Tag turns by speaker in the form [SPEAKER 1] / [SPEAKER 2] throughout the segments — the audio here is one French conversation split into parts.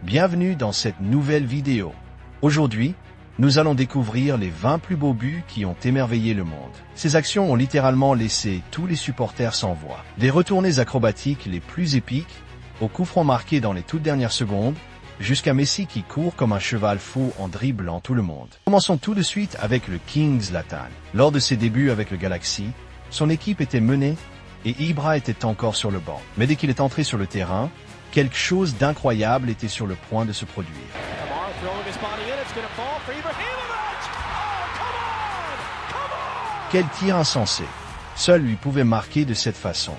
[SPEAKER 1] Bienvenue dans cette nouvelle vidéo. Aujourd'hui, nous allons découvrir les 20 plus beaux buts qui ont émerveillé le monde. Ces actions ont littéralement laissé tous les supporters sans voix. Des retournées acrobatiques les plus épiques, aux coups francs marqués dans les toutes dernières secondes, jusqu'à Messi qui court comme un cheval fou en dribblant tout le monde. Commençons tout de suite avec le King Zlatan. Lors de ses débuts avec le Galaxy, son équipe était menée et Ibra était encore sur le banc. Mais dès qu'il est entré sur le terrain, quelque chose d'incroyable était sur le point de se produire. Quel tir insensé! Seul lui pouvait marquer de cette façon.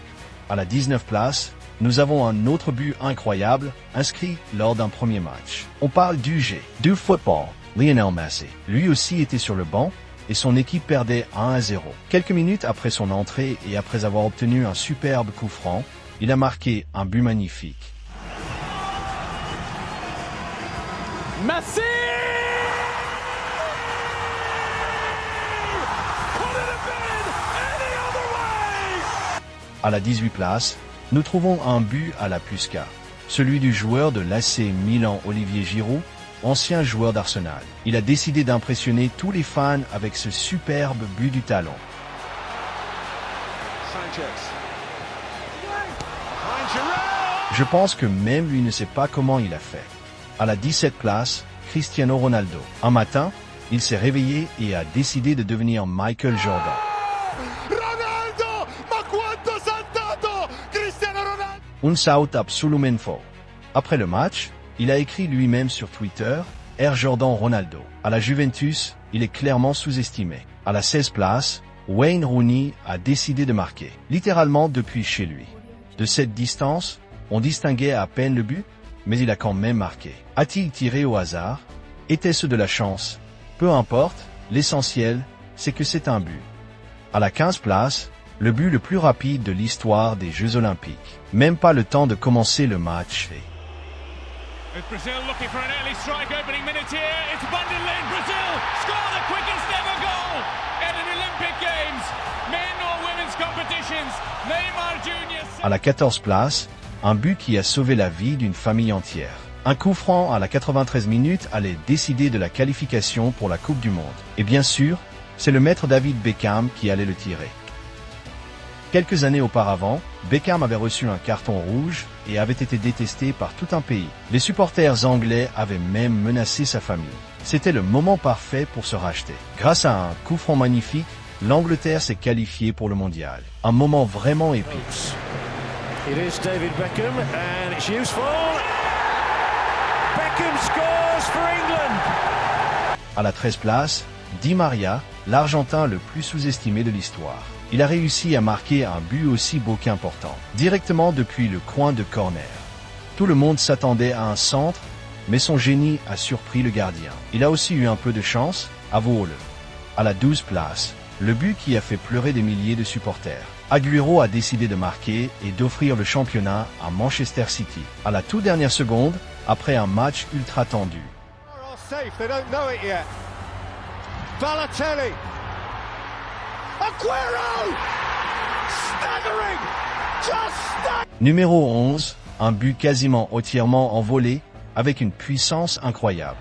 [SPEAKER 1] À la 19e place, nous avons un autre but incroyable, inscrit lors d'un premier match. On parle du football, Lionel Messi. Lui aussi était sur le banc, et son équipe perdait 1-0. Quelques minutes après son entrée et après avoir obtenu un superbe coup franc, il a marqué un but magnifique.
[SPEAKER 2] Messi!
[SPEAKER 1] À la 18e place, nous trouvons un but à la Puskas, celui du joueur de l'AC Milan Olivier Giroud, ancien joueur d'Arsenal. Il a décidé d'impressionner tous les fans avec ce superbe but du talon. Je pense que même lui ne sait pas comment il a fait. À la 17e place, Cristiano Ronaldo. Un matin, il s'est réveillé et a décidé de devenir Michael Jordan. Un saut absolument faux. Après le match, il a écrit lui-même sur Twitter « Air Jordan Ronaldo ». À la Juventus, il est clairement sous-estimé. À la 16e place, Wayne Rooney a décidé de marquer, littéralement depuis chez lui. De cette distance, on distinguait à peine le but, mais il a quand même marqué. A-t-il tiré au hasard? Était-ce de la chance? Peu importe, l'essentiel, c'est que c'est un but. À la 15e place, le but le plus rapide de l'histoire des Jeux Olympiques. Même pas le temps de commencer le match.
[SPEAKER 3] Brazil looking for an early strike opening minute here. It's Bundelin. Brazil score the quickest ever goal at an Olympic Games, men or women's competitions. Neymar Jr.
[SPEAKER 1] À la 14e place, un but qui a sauvé la vie d'une famille entière. Un coup franc à la 93e minute allait décider de la qualification pour la Coupe du Monde. Et bien sûr, c'est le maître David Beckham qui allait le tirer. Quelques années auparavant, Beckham avait reçu un carton rouge et avait été détesté par tout un pays. Les supporters anglais avaient même menacé sa famille. C'était le moment parfait pour se racheter. Grâce à un coup franc magnifique, l'Angleterre s'est qualifiée pour le mondial. Un moment vraiment épique.
[SPEAKER 2] It is David Beckham and it's useful. Beckham scores for England.
[SPEAKER 1] À la 13e place, Di Maria, l'Argentin le plus sous-estimé de l'histoire. Il a réussi à marquer un but aussi beau qu'important, directement depuis le coin de corner. Tout le monde s'attendait à un centre, mais son génie a surpris le gardien. Il a aussi eu un peu de chance, avouons-le. À la 12e place, le but qui a fait pleurer des milliers de supporters. Agüero a décidé de marquer et d'offrir le championnat à Manchester City. À la toute dernière seconde, après un match ultra tendu.
[SPEAKER 2] Balotelli. Aguero! Staggering! Just staggering!
[SPEAKER 1] Numéro 11, un but quasiment entièrement envolé, avec une puissance incroyable.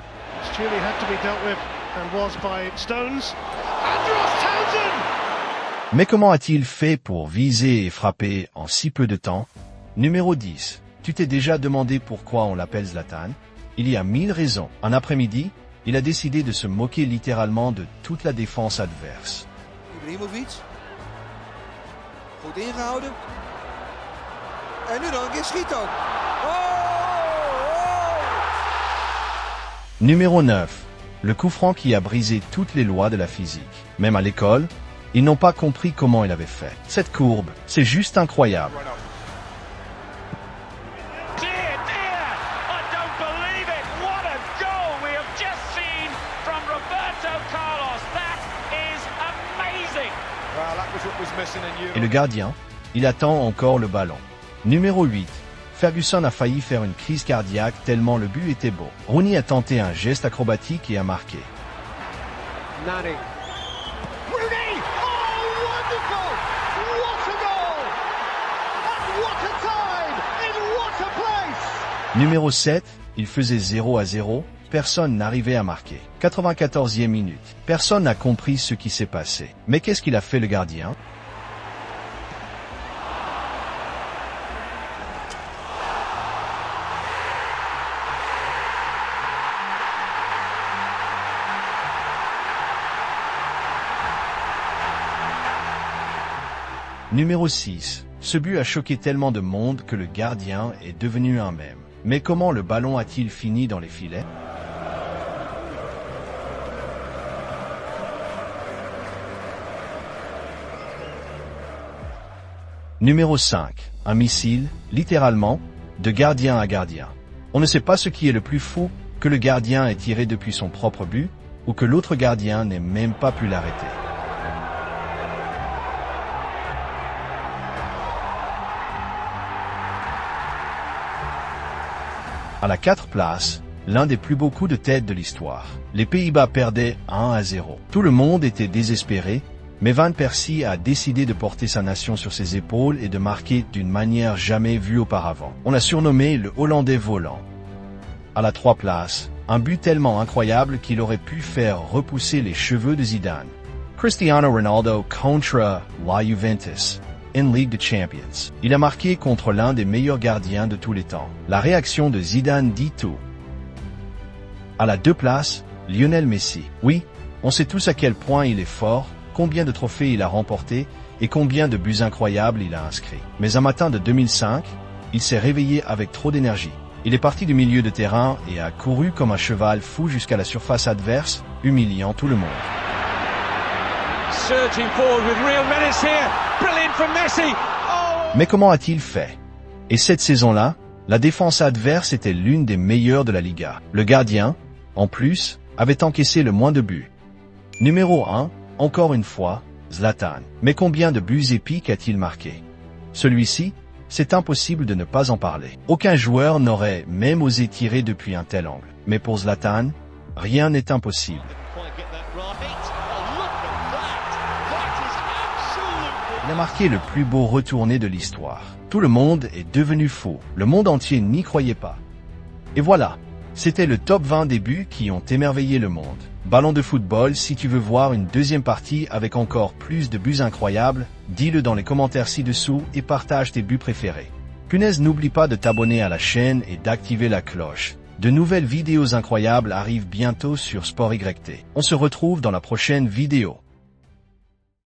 [SPEAKER 2] Julie had to be dealt with and was by Stones. Andros Townsend!
[SPEAKER 1] Mais comment a-t-il fait pour viser et frapper en si peu de temps? Numéro 10. Tu t'es déjà demandé pourquoi on l'appelle Zlatan? Il y a 1000 raisons. Un après-midi, il a décidé de se moquer littéralement de toute la défense adverse.
[SPEAKER 4] Ibrahimovic. Goed ingehouden. En nu dan een keer schiet ook.
[SPEAKER 1] Numéro 9. Le coup franc qui a brisé toutes les lois de la physique. Même à l'école, ils n'ont pas compris comment il avait fait. Cette courbe, c'est juste incroyable. Et le gardien, il attend encore le ballon. Numéro 8. Ferguson a failli faire une crise cardiaque tellement le but était beau. Rooney a tenté un geste acrobatique et a marqué.
[SPEAKER 2] Nani. Rooney! Oh, wonderful! What a goal! And what a time! In what a place!
[SPEAKER 1] Numéro 7. il faisait 0-0, personne n'arrivait à marquer. 94e minute. Personne n'a compris ce qui s'est passé. Mais qu'est-ce qu'il a fait le gardien? Numéro 6. Ce but a choqué tellement de monde que le gardien est devenu un mème. Mais comment le ballon a-t-il fini dans les filets? Numéro 5. Un missile, littéralement, de gardien à gardien. On ne sait pas ce qui est le plus fou, que le gardien ait tiré depuis son propre but, ou que l'autre gardien n'ait même pas pu l'arrêter. À la 4 place, l'un des plus beaux coups de tête de l'histoire. Les Pays-Bas perdaient 1-0. Tout le monde était désespéré, mais Van Persie a décidé de porter sa nation sur ses épaules et de marquer d'une manière jamais vue auparavant. On l'a surnommé le Hollandais volant. À la 3 place, un but tellement incroyable qu'il aurait pu faire repousser les cheveux de Zidane. Cristiano Ronaldo contre la Juventus. In Ligue des Champions. Il a marqué contre l'un des meilleurs gardiens de tous les temps. La réaction de Zidane dit tout. À la 2 place, Lionel Messi. Oui, on sait tous à quel point il est fort, combien de trophées il a remporté et combien de buts incroyables il a inscrits. Mais un matin de 2005, il s'est réveillé avec trop d'énergie. Il est parti du milieu de terrain et a couru comme un cheval fou jusqu'à la surface adverse, humiliant tout le monde.
[SPEAKER 5] Surging forward with real menace here. Brilliant from Messi. Oh!
[SPEAKER 1] Mais comment a-t-il fait? Et cette saison-là, la défense adverse était l'une des meilleures de la Liga. Le gardien, en plus, avait encaissé le moins de buts. Numéro 1, encore une fois, Zlatan. Mais combien de buts épiques a-t-il marqué? Celui-ci, c'est impossible de ne pas en parler. Aucun joueur n'aurait même osé tirer depuis un tel angle. Mais pour Zlatan, rien n'est impossible. Il a marqué le plus beau retourné de l'histoire. Tout le monde est devenu fou. Le monde entier n'y croyait pas. Et voilà, c'était le top 20 des buts qui ont émerveillé le monde. Ballon de football, si tu veux voir une deuxième partie avec encore plus de buts incroyables, dis-le dans les commentaires ci-dessous et partage tes buts préférés. Punaise, n'oublie pas de t'abonner à la chaîne et d'activer la cloche. De nouvelles vidéos incroyables arrivent bientôt sur Sport YT. On se retrouve dans la prochaine vidéo.